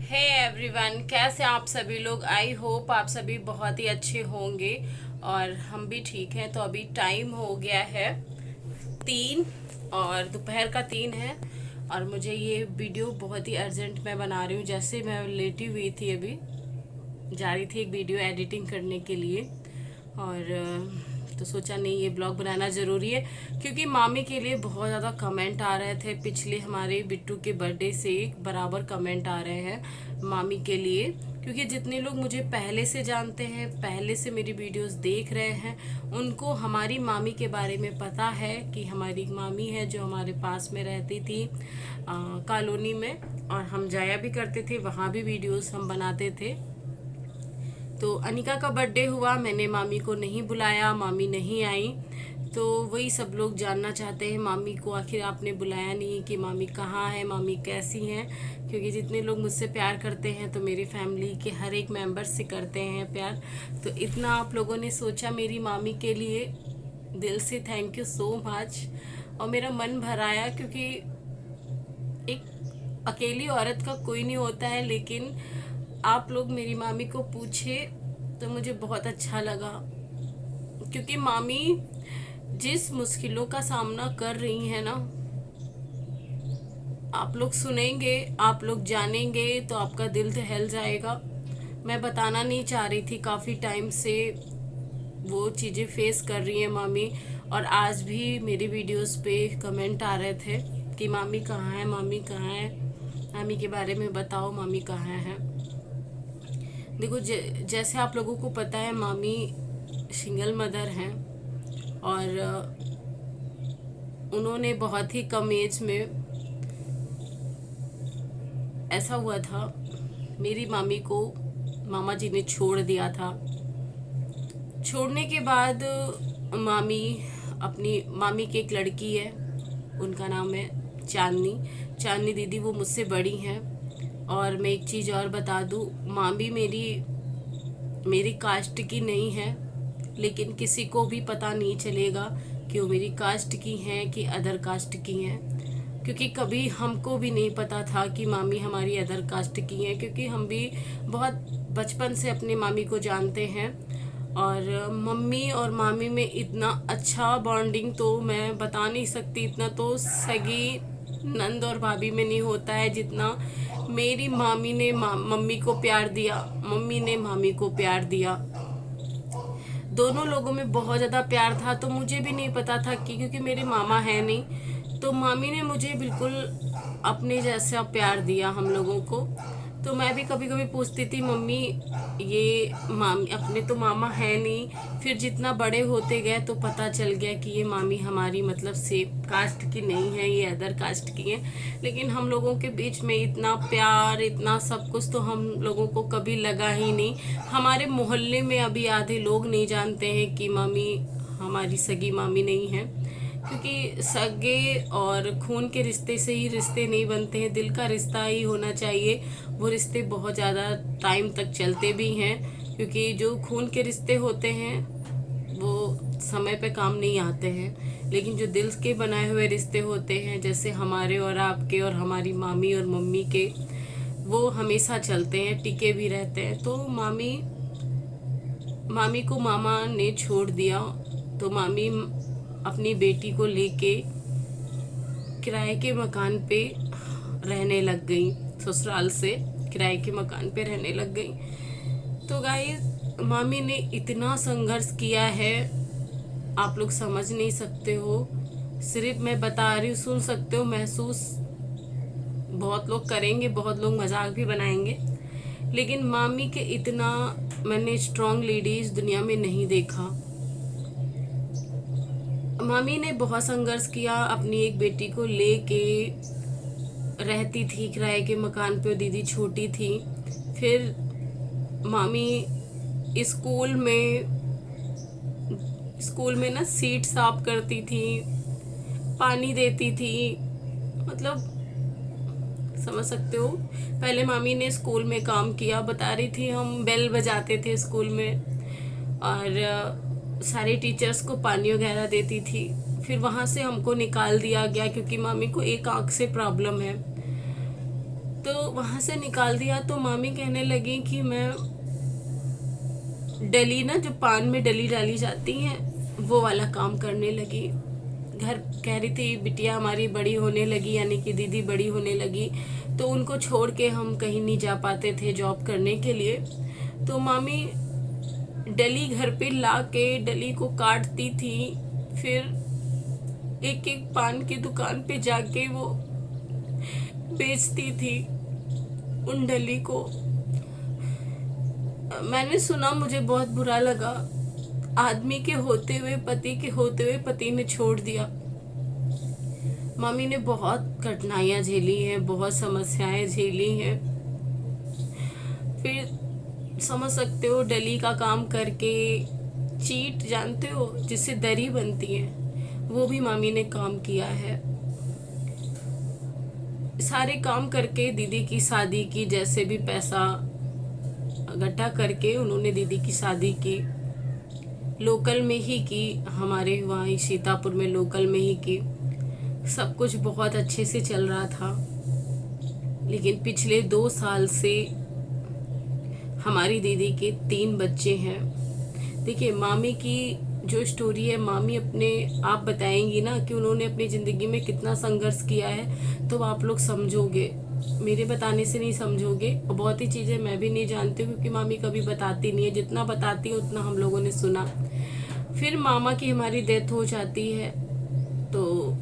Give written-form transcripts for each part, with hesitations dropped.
Hey everyone, कैसे आप सभी लोग। आई होप आप सभी बहुत ही अच्छे होंगे और हम भी ठीक हैं। तो अभी टाइम हो गया है 3 और दोपहर का 3 है और मुझे ये वीडियो बहुत ही अर्जेंट मैं बना रही हूँ। जैसे मैं लेटी हुई थी, अभी जा रही थी एक वीडियो एडिटिंग करने के लिए और तो सोचा नहीं ये ब्लॉग बनाना ज़रूरी है क्योंकि मामी के लिए बहुत ज़्यादा कमेंट आ रहे थे। पिछले हमारे बिट्टू के बर्थडे से बराबर कमेंट आ रहे हैं मामी के लिए, क्योंकि जितने लोग मुझे पहले से जानते हैं, पहले से मेरी वीडियोस देख रहे हैं, उनको हमारी मामी के बारे में पता है कि हमारी मामी है जो हमारे पास में रहती थी कॉलोनी में, और हम जाया भी करते थे, वहाँ भी वीडियोस हम बनाते थे। तो अनिका का बर्थडे हुआ, मैंने मामी को नहीं बुलाया, मामी नहीं आई। तो वही सब लोग जानना चाहते हैं मामी को, आखिर आपने बुलाया नहीं कि मामी कहाँ है, मामी कैसी हैं। क्योंकि जितने लोग मुझसे प्यार करते हैं तो मेरी फैमिली के हर एक मेंबर से करते हैं प्यार। तो इतना आप लोगों ने सोचा मेरी मामी के लिए, दिल से थैंक यू सो मच। और मेरा मन भर आया क्योंकि एक अकेली औरत का कोई नहीं होता है, लेकिन आप लोग मेरी मामी को पूछे तो मुझे बहुत अच्छा लगा। क्योंकि मामी जिस मुश्किलों का सामना कर रही है ना, आप लोग सुनेंगे, आप लोग जानेंगे तो आपका दिल तो हिल जाएगा। मैं बताना नहीं चाह रही थी, काफ़ी टाइम से वो चीज़ें फेस कर रही है मामी। और आज भी मेरी वीडियोस पे कमेंट आ रहे थे कि मामी कहाँ है, मामी कहाँ है, मामी के बारे में बताओ, मामी कहाँ है। देखो, जैसे आप लोगों को पता है मामी सिंगल मदर हैं और उन्होंने बहुत ही कम एज में, ऐसा हुआ था मेरी मामी को मामा जी ने छोड़ दिया था। छोड़ने के बाद मामी की एक लड़की है, उनका नाम है चांदनी दीदी, वो मुझसे बड़ी हैं। और मैं एक चीज़ और बता दूँ, मामी मेरी कास्ट की नहीं है, लेकिन किसी को भी पता नहीं चलेगा कि वो मेरी कास्ट की हैं कि अदर कास्ट की हैं, क्योंकि कभी हमको भी नहीं पता था कि मामी हमारी अदर कास्ट की हैं। क्योंकि हम भी बहुत बचपन से अपने मामी को जानते हैं और मम्मी और मामी में इतना अच्छा बॉन्डिंग तो मैं बता नहीं सकती। इतना तो सगी नंद और भाभी में नहीं होता है जितना मेरी मामी ने मम्मी को प्यार दिया, मम्मी ने मामी को प्यार दिया। दोनों लोगों में बहुत ज़्यादा प्यार था। तो मुझे भी नहीं पता था कि, क्योंकि मेरे मामा है नहीं, तो मामी ने मुझे बिल्कुल अपने जैसा प्यार दिया हम लोगों को। तो मैं भी कभी कभी पूछती थी, मम्मी ये मामी, अपने तो मामा है नहीं। फिर जितना बड़े होते गए तो पता चल गया कि ये मामी हमारी मतलब सेम कास्ट की नहीं है, ये अदर कास्ट की है। लेकिन हम लोगों के बीच में इतना प्यार, इतना सब कुछ तो हम लोगों को कभी लगा ही नहीं। हमारे मोहल्ले में अभी आधे लोग नहीं जानते हैं कि मामी हमारी सगी मामी नहीं है, क्योंकि सगे और खून के रिश्ते से ही रिश्ते नहीं बनते हैं, दिल का रिश्ता ही होना चाहिए। वो रिश्ते बहुत ज़्यादा टाइम तक चलते भी हैं, क्योंकि जो खून के रिश्ते होते हैं वो समय पे काम नहीं आते हैं, लेकिन जो दिल के बनाए हुए रिश्ते होते हैं, जैसे हमारे और आपके और हमारी मामी और मम्मी के, वो हमेशा चलते हैं, टिके भी रहते हैं। तो मामी को मामा ने छोड़ दिया, तो मामी अपनी बेटी को लेके किराए के मकान पे रहने लग गई, ससुराल से किराए के मकान पे रहने लग गई। तो गाइस, मामी ने इतना संघर्ष किया है, आप लोग समझ नहीं सकते हो। सिर्फ मैं बता रही हूँ, सुन सकते हो, महसूस बहुत लोग करेंगे, बहुत लोग मजाक भी बनाएंगे, लेकिन मामी के इतना मैंने स्ट्रॉन्ग लेडीज दुनिया में नहीं देखा। मामी ने बहुत संघर्ष किया, अपनी एक बेटी को लेके रहती थी किराए के मकान पे, दीदी छोटी थी। फिर मामी स्कूल में ना सीट साफ करती थी, पानी देती थी, मतलब समझ सकते हो। पहले मामी ने स्कूल में काम किया, बता रही थी, हम बेल बजाते थे स्कूल में और सारे टीचर्स को पानी वगैरह देती थी। फिर वहाँ से हमको निकाल दिया गया क्योंकि मामी को एक आंख से प्रॉब्लम है। तो वहाँ से निकाल दिया। तो मामी कहने लगी कि मैं डली ना, जो पान में डली डाली जाती है, वो वाला काम करने लगी। घर कह रही थी बिटिया हमारी बड़ी होने लगी, यानी कि दीदी बड़ी होने लगी, तो उनको छोड़ के हम कहीं नहीं जा पाते थे जॉब करने के लिए। तो मामी डली घर पे ला के डली को काटती थी, फिर एक एक पान की दुकान पे जाके वो बेचती थी उन डली को। मैंने सुना, मुझे बहुत बुरा लगा। आदमी के होते हुए, पति के होते हुए पति ने छोड़ दिया। मम्मी ने बहुत कठिनाइयाँ झेली हैं, बहुत समस्याएं झेली हैं। फिर समझ सकते हो, डली का काम करके, चीट जानते हो जिससे दरी बनती है, वो भी मम्मी ने काम किया है। सारे काम करके दीदी की शादी की, जैसे भी पैसा इकट्ठा करके उन्होंने दीदी की शादी की। लोकल में ही की, हमारे वहाँ सीतापुर में लोकल में ही की। सब कुछ बहुत अच्छे से चल रहा था। लेकिन पिछले 2 साल से हमारी दीदी के 3 बच्चे हैं। देखिए, मामी की जो स्टोरी है, मामी अपने आप बताएंगी ना कि उन्होंने अपनी ज़िंदगी में कितना संघर्ष किया है, तो आप लोग समझोगे। मेरे बताने से नहीं समझोगे। और बहुत ही चीज़ें मैं भी नहीं जानती हूँ, क्योंकि मामी कभी बताती नहीं है। जितना बताती है उतना हम लोगों ने सुना। फिर मामा की हमारी डेथ हो जाती है, तो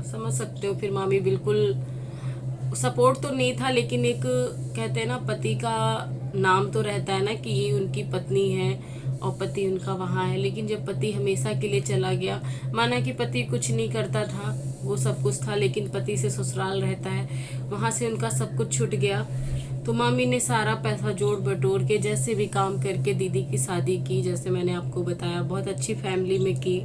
समझ सकते हो। फिर मामी बिल्कुल, सपोर्ट तो नहीं था, लेकिन एक कहते हैं ना, पति का नाम तो रहता है ना कि ये उनकी पत्नी है और पति उनका वहाँ है। लेकिन जब पति हमेशा के लिए चला गया, माना कि पति कुछ नहीं करता था, वो सब कुछ था, लेकिन पति से ससुराल रहता है, वहाँ से उनका सब कुछ छूट गया। तो मामी ने सारा पैसा जोड़ बटोर के जैसे भी काम करके दीदी की शादी की। जैसे मैंने आपको बताया, बहुत अच्छी फैमिली में की।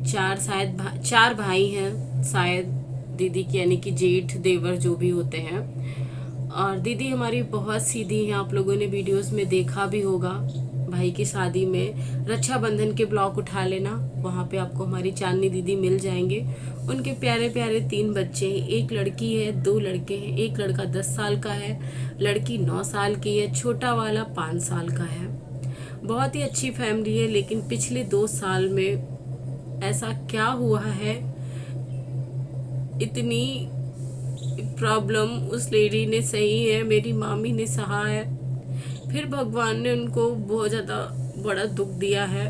4 भाई हैं शायद दीदी की, यानी कि जेठ देवर जो भी होते हैं। और दीदी हमारी बहुत सीधी हैं, आप लोगों ने वीडियोस में देखा भी होगा। भाई की शादी में रक्षाबंधन के ब्लॉग उठा लेना, वहाँ पे आपको हमारी चांदनी दीदी मिल जाएंगे। उनके प्यारे प्यारे 3 बच्चे हैं, एक लड़की है, 2 लड़के हैं। एक लड़का 10 साल का है, लड़की 9 साल की है, छोटा वाला 5 साल का है। बहुत ही अच्छी फैमिली है। लेकिन पिछले 2 साल में ऐसा क्या हुआ है, इतनी प्रॉब्लम उस लेडी ने सही है, मेरी मामी ने सहा है। फिर भगवान ने उनको बहुत ज़्यादा बड़ा दुख दिया है।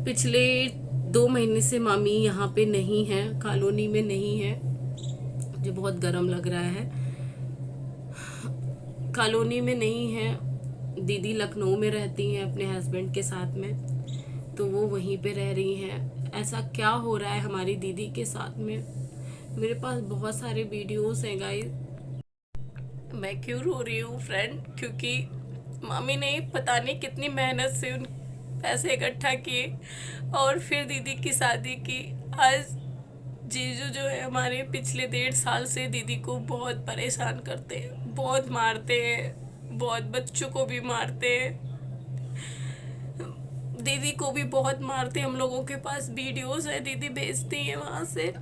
पिछले 2 महीने से मामी यहाँ पे नहीं है, कॉलोनी में नहीं है। मुझे बहुत गर्म लग रहा है। कॉलोनी में नहीं है, दीदी लखनऊ में रहती हैं अपने हस्बैंड के साथ में, तो वो वहीं पे रह रही हैं। ऐसा क्या हो रहा है हमारी दीदी के साथ में, मेरे पास बहुत सारे वीडियोस हैं गाइस। मैं क्यों रो रही हूँ फ्रेंड, क्योंकि मामी ने पता नहीं कितनी मेहनत से उन पैसे इकट्ठा किए और फिर दीदी की शादी की। आज जीजू जो है हमारे, पिछले 1.5 साल से दीदी को बहुत परेशान करते हैं, बहुत मारते हैं, बहुत बच्चों को भी मारते हैं, दीदी को भी बहुत मारते हैं। हम लोगों के पास वीडियोस है, दीदी भेजती है वहाँ से।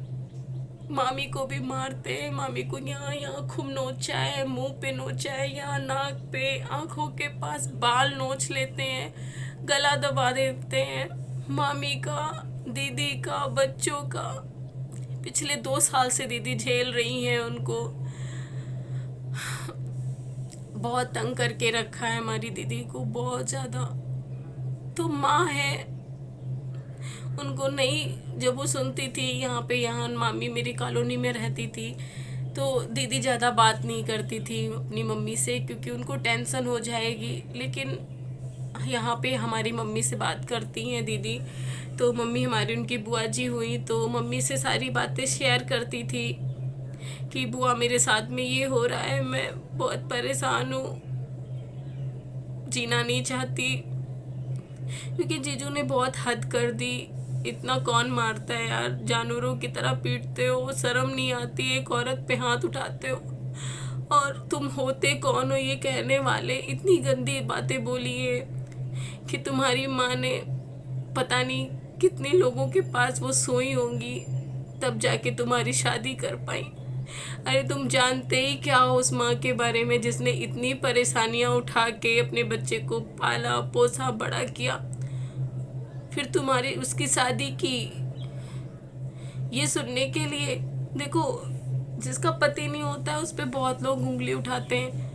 मामी को भी मारते हैं, मामी को यहाँ खूब नोचा है, मुंह पे नोचा है, यहाँ नाक पे, आंखों के पास बाल नोच लेते हैं, गला दबा देते हैं मामी का, दीदी का, बच्चों का। पिछले 2 साल से दीदी झेल रही हैं उनको। बहुत तंग करके रखा है हमारी दीदी को, बहुत ज़्यादा। तो माँ है, उनको नहीं, जब वो सुनती थी यहाँ मामी मेरी कॉलोनी में रहती थी, तो दीदी ज़्यादा बात नहीं करती थी अपनी मम्मी से, क्योंकि उनको टेंशन हो जाएगी। लेकिन यहाँ पे हमारी मम्मी से बात करती हैं दीदी, तो मम्मी हमारी उनकी बुआ जी हुई, तो मम्मी से सारी बातें शेयर करती थी कि बुआ मेरे साथ में ये हो रहा है, मैं बहुत परेशान हूँ, जीना नहीं चाहती, क्योंकि जीजू ने बहुत हद कर दी। इतना कौन मारता है यार, जानवरों की तरह पीटते हो, शर्म नहीं आती, एक औरत पे हाथ उठाते हो, और तुम होते कौन हो ये कहने वाले। इतनी गंदी बातें बोली है कि तुम्हारी माँ ने पता नहीं कितने लोगों के पास वो सोई होंगी, तब जाके तुम्हारी शादी कर पाई। अरे तुम जानते ही क्या हो उस माँ के बारे में जिसने इतनी परेशानियां उठा के अपने बच्चे को पाला पोसा बड़ा किया, फिर तुम्हारी उसकी शादी की। ये सुनने के लिए देखो, जिसका पति नहीं होता है उस पर बहुत लोग उंगली उठाते हैं।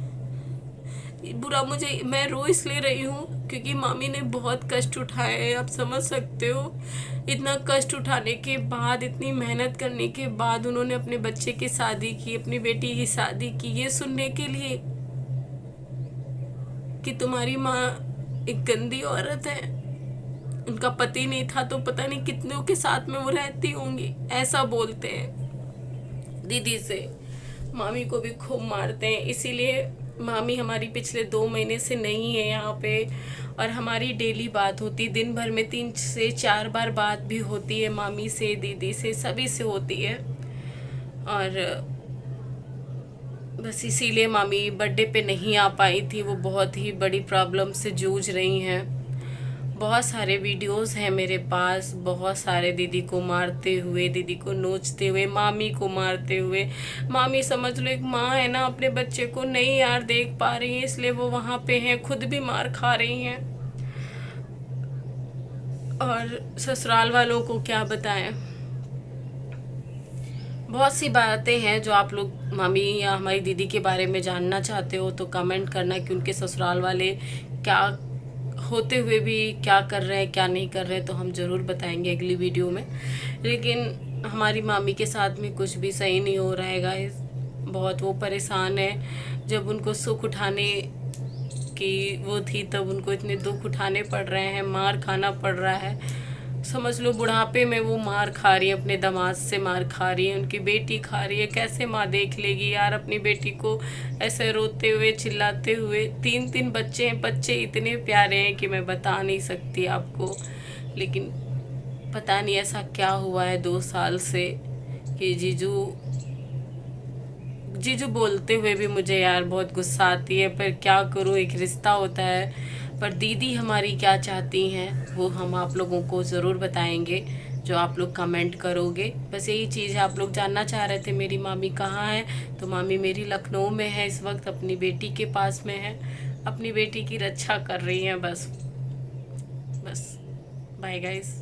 बुरा मुझे, मैं रो इसलिए रही हूँ क्योंकि मामी ने बहुत कष्ट उठाए हैं, आप समझ सकते हो। इतना कष्ट उठाने के बाद, इतनी मेहनत करने के बाद उन्होंने अपने बच्चे की शादी की, अपनी बेटी की शादी की, ये सुनने के लिए कि तुम्हारी माँ एक गंदी औरत है, उनका पति नहीं था तो पता नहीं कितनों के साथ में वो रहती होंगी, ऐसा बोलते हैं। दीदी से मामी को भी खूब मारते हैं। इसीलिए मामी हमारी पिछले 2 महीने से नहीं है यहाँ पे, और हमारी डेली बात होती, दिन भर में 3 से 4 बार बात भी होती है मामी से, दीदी से, सभी से होती है। और बस इसीलिए मामी बर्थडे पे नहीं आ पाई थी। वो बहुत ही बड़ी प्रॉब्लम से जूझ रही हैं। बहुत सारे वीडियोस हैं मेरे पास, बहुत सारे दीदी को मारते हुए, दीदी को नोचते हुए, मामी को मारते हुए। मामी समझ लो एक माँ है ना, अपने बच्चे को नहीं यार देख पा रही है, इसलिए वो वहाँ पे हैं, खुद भी मार खा रही हैं। और ससुराल वालों को क्या बताएं। बहुत सी बातें हैं जो आप लोग मामी या हमारी दीदी के बारे में जानना चाहते हो तो कमेंट करना कि उनके ससुराल वाले क्या होते हुए भी क्या कर रहे हैं, क्या नहीं कर रहे हैं, तो हम ज़रूर बताएंगे अगली वीडियो में। लेकिन हमारी मामी के साथ में कुछ भी सही नहीं हो रहा है गाइस। बहुत वो परेशान है। जब उनको सुख उठाने की वो थी तब उनको इतने दुख उठाने पड़ रहे हैं, मार खाना पड़ रहा है। समझ लो बुढ़ापे में वो मार खा रही है, अपने दामाद से मार खा रही है, उनकी बेटी खा रही है। कैसे माँ देख लेगी यार अपनी बेटी को ऐसे रोते हुए, चिल्लाते हुए। 3 बच्चे हैं, बच्चे इतने प्यारे हैं कि मैं बता नहीं सकती आपको। लेकिन पता नहीं ऐसा क्या हुआ है 2 साल से कि जीजू बोलते हुए भी मुझे यार बहुत गुस्सा आती है, पर क्या करूँ, एक रिश्ता होता है। पर दीदी हमारी क्या चाहती हैं वो हम आप लोगों को ज़रूर बताएंगे, जो आप लोग कमेंट करोगे। बस यही चीज़ है, आप लोग जानना चाह रहे थे मेरी मामी कहाँ है, तो मामी मेरी लखनऊ में है इस वक्त, अपनी बेटी के पास में है, अपनी बेटी की रक्षा कर रही हैं। बस बाय गाइस।